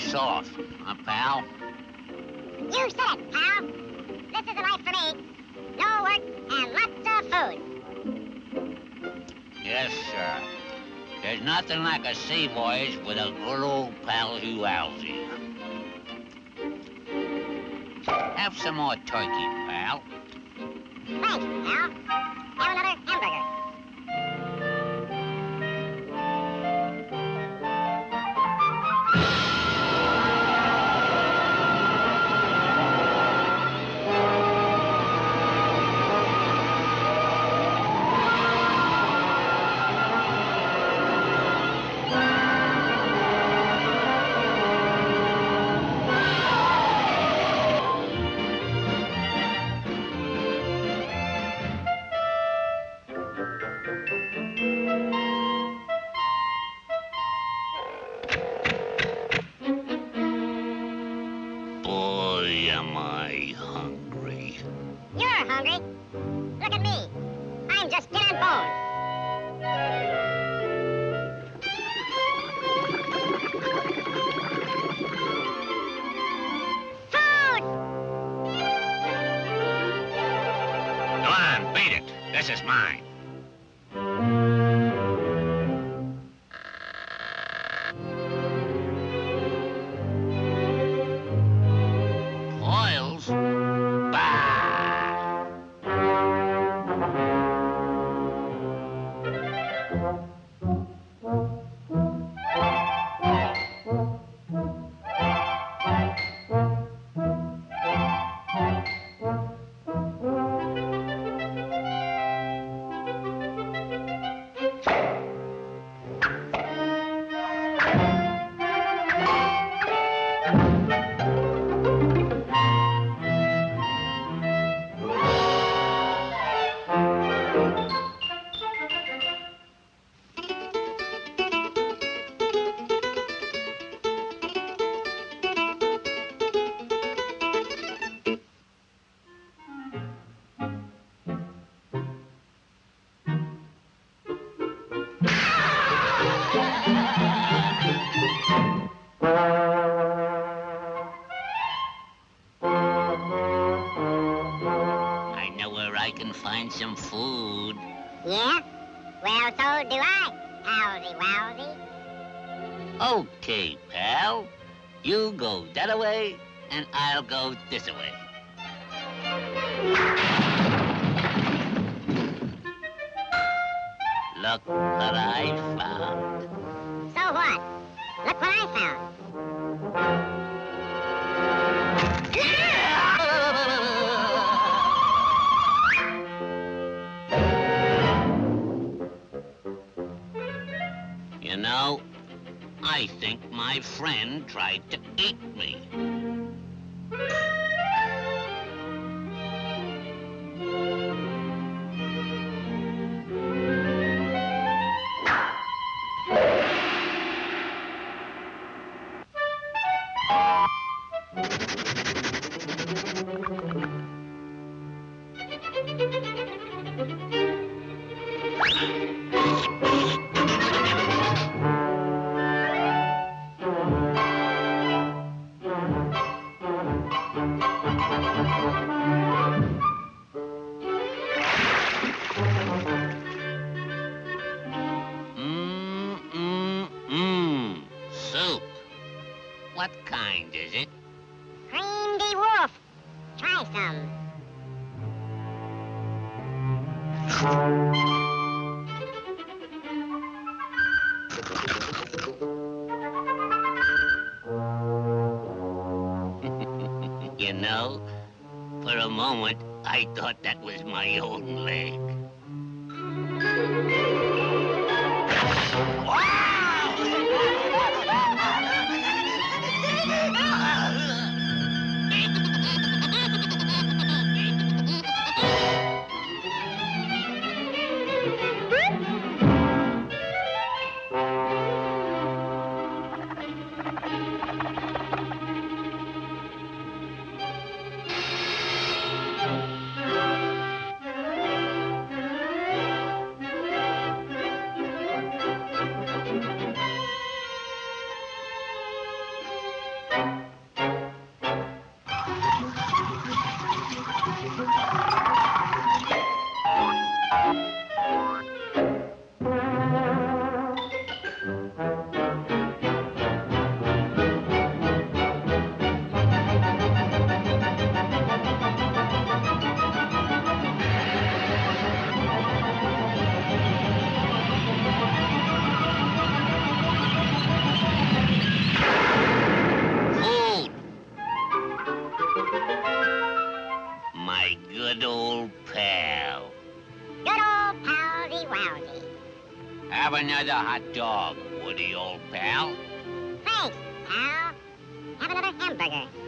soft, huh, pal? You said it, pal. This is the life for me. No work and lots of food. Yes, sir. There's nothing like a sea voyage with a good old pal-hualsy. Have some more turkey, pal. Thanks, pal. Have another hamburger. Boy, am I hungry. You're hungry. Look at me. I'm just skin and bone. Food! Come on, beat it. This is mine. Oils? Bah! I know where I can find some food. Yeah? Well, so do I, Howsy Wowsy. Okay, pal. You go that way, and I'll go this way. Look what I found. So what? Look what I found. You know, I think my friend tried to eat me. Soup. What kind is it? Cream wolf. Try some. You know, for a moment, I thought that was my own leg. old pal. Good old palsy wowsy. Have another hot dog, Woody, old pal. Thanks, pal. Have another hamburger.